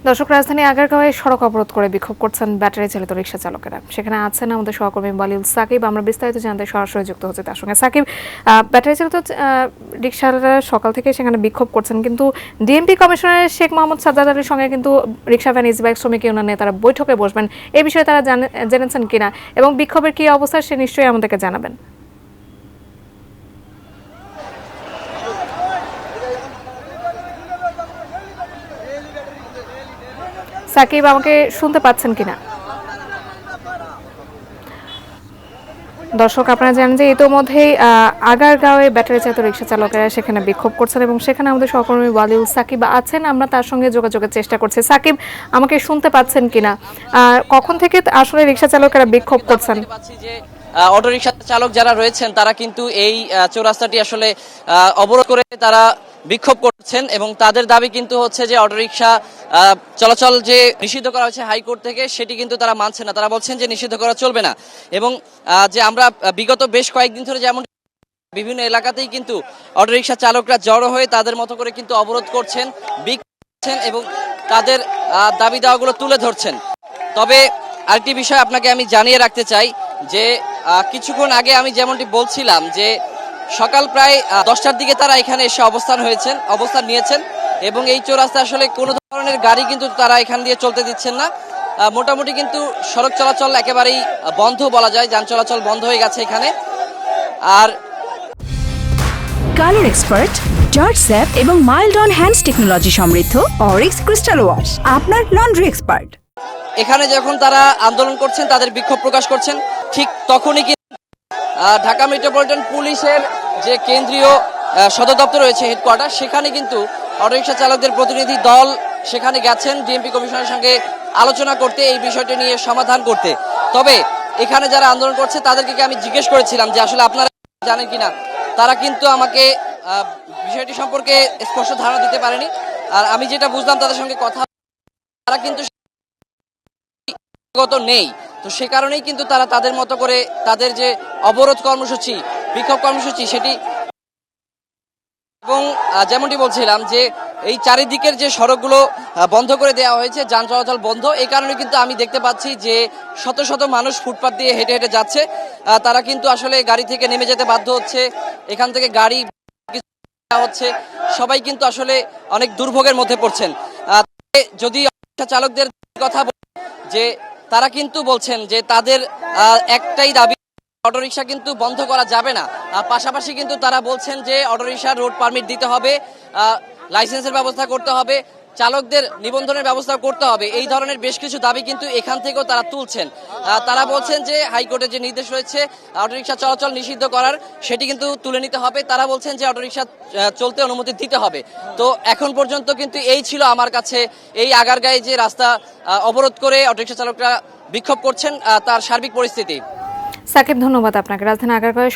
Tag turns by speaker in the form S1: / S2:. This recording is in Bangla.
S1: দর্শক, রাজধানী আগারগাঁওয়ে সড়ক অবরোধ করে বিক্ষোভ করছেন ব্যাটারি চালিত রিকশা চালকেরা। সেখানে আছেন আমাদের সহকর্মী ওয়ালিউল সাকিব। আমরা বিস্তারিত জানতে সরাসরি যুক্ত হচ্ছে তার সঙ্গে। সাকিব, ব্যাটারি চালিত রিকশারা সকাল থেকে সেখানে বিক্ষোভ করছেন, কিন্তু ডিএমপি কমিশনার শেখ মোহাম্মদ সাজ্জাদ আলীর সঙ্গে কিন্তু রিকশা ভ্যান ইজিবাইক শ্রমিক ইউনিয়ন নেতারা বৈঠকে বসবেন। এই বিষয়ে তারা জেনেছেন কিনা এবং বিক্ষোভের কি অবস্থা সে নিশ্চয়ই আমাদেরকে জানাবেন। সাকিব, আমাকে শুনতে পাচ্ছেন কিনা? দর্শক, আপনারা জানেন যে ইতোমধ্যেই আগারগাঁওয়ে ব্যাটারি চালিত রিকশা চালকেরা সেখানে বিক্ষোভ করছেন এবং সেখানে আমাদের সহকর্মী ওয়ালিউল সাকিব আছেন। আমরা তার সঙ্গে যোগাযোগের চেষ্টা করছি। সাকিব, আমাকে শুনতে পাচ্ছেন কিনা? কখন থেকে আসলে রিকশা চালকেরা বিক্ষোভ করছেন?
S2: অটো রিকশা চালক যারা রয়েছেন তারা কিন্তু এই চৌরাস্তাটি আসলে অবরোধ করে তারা বিক্ষোভ করছেন এবং তাদের দাবি কিন্তু হচ্ছে যে অটোরিকশা চলাচল যে নিষিদ্ধ করা হয়েছে হাইকোর্ট থেকে সেটি কিন্তু তারা মানছে না। তারা বলছেন যে নিষিদ্ধ করা চলবে না এবং যে আমরা বিগত বেশ কয়েকদিন ধরে যেমন বিভিন্ন এলাকাতেই কিন্তু অটোরিকশা চালকরা জড়ো হয়ে তাদের মতো করে কিন্তু অবরোধ করছেন, বিক্ষোভ এবং তাদের দাবি দাওয়াগুলো তুলে ধরছেন। তবে আরেকটি বিষয় আপনাকে আমি জানিয়ে রাখতে চাই যে কিছুক্ষণ আগে আমি যেমনটি বলছিলাম যে সকাল প্রায় 10টার দিকে তারা এখানে এসে অবস্থান নিয়েছেন এবং এই চৌরাস্তা আসলে কোনো ধরনের গাড়ি কিন্তু তারা এখান দিয়ে চলতে দিচ্ছেন না। মোটামুটি কিন্তু সড়ক চলাচল একেবারেই বন্ধ বলা যায়, যান চলাচল বন্ধ হয়ে গেছে এখানে। আর
S3: কালার এক্সপার্ট, জর্জ স্যাপ এবং মাইল্ড অন হ্যান্ডস টেকনোলজি সমৃদ্ধ অরিক্স ক্রিস্টাল ওয়াশ আপনার লন্ড্রি এক্সপার্ট।
S2: এখানে যখন তারা আন্দোলন করছেন, তাদের বিক্ষোভ প্রকাশ করছেন, ঠিক তখনই ঢাকা মেট্রোপলিটন পুলিশের যে কেন্দ্রীয় সদর দপ্তর রয়েছে, হেডকোয়ার্টার, সেখানে কিন্তু অটোরিকশা চালকদের প্রতিনিধি দল সেখানে গেছেন ডিএমপি কমিশনের সঙ্গে আলোচনা করতে, এই বিষয়টি নিয়ে সমাধান করতে। তবে এখানে যারা আন্দোলন করছে তাদেরকে আমি জিজ্ঞেস করেছিলাম যে আসলে আপনারা জানেন কিনা। তারা কিন্তু আমাকে বিষয়টি সম্পর্কে স্পষ্ট ধারণা দিতে পারেনি। আর আমি যেটা বুঝলাম তাদের সঙ্গে কথা, তারা কিন্তু নেই, তো সে কারণেই কিন্তু তারা তাদের মতো করে তাদের যে অবরোধ কর্মসূচি, বিক্ষোভ কর্মসূচি সেটি, এবং যেমনটি বলছিলাম যে এই চারিদিকের যে সড়কগুলো বন্ধ করে দেওয়া হয়েছে, যান চলাচল বন্ধ, এই কারণে কিন্তু আমি দেখতে পাচ্ছি যে শত শত মানুষ ফুটপাত দিয়ে হেঁটে হেঁটে যাচ্ছে। তারা কিন্তু আসলে গাড়ি থেকে নেমে যেতে বাধ্য হচ্ছে, এখান থেকে গাড়ি হচ্ছে, সবাই কিন্তু আসলে অনেক দুর্ভোগের মধ্যে পড়ছেন। যদি চালকদের কথা যে তারা কিন্তু বলছেন যে তাদের একটাই দাবি, অটোরিকশা কিন্তু বন্ধ করা যাবে না। পাশাপাশি কিন্তু তারা বলছেন যে অটোরিকশার রোড পারমিট দিতে হবে, লাইসেন্সের ব্যবস্থা করতে হবে, চালকদের নিবন্ধনের ব্যবস্থা করতে হবে। এই ধরনের বেশ কিছু দাবি কিন্তু এখান থেকেও তারা তুলছেন। তারা বলছেন যে হাইকোর্টের যে নির্দেশ রয়েছে অটোরিকশা চলাচল নিষিদ্ধ করার, সেটি কিন্তু তুলে নিতে হবে। তারা বলছেন যে অটোরিকশা চলতে অনুমতি দিতে হবে। তো এখন পর্যন্ত কিন্তু এই ছিল আমার কাছে এই আগারগাঁয়ে যে রাস্তা অবরোধ করে অটোরিকশা চালকরা বিক্ষোভ করছেন তার সার্বিক পরিস্থিতি।
S1: সাকিব, ধন্যবাদ আপনাকে। রাজধানী আগারগাঁওয়ে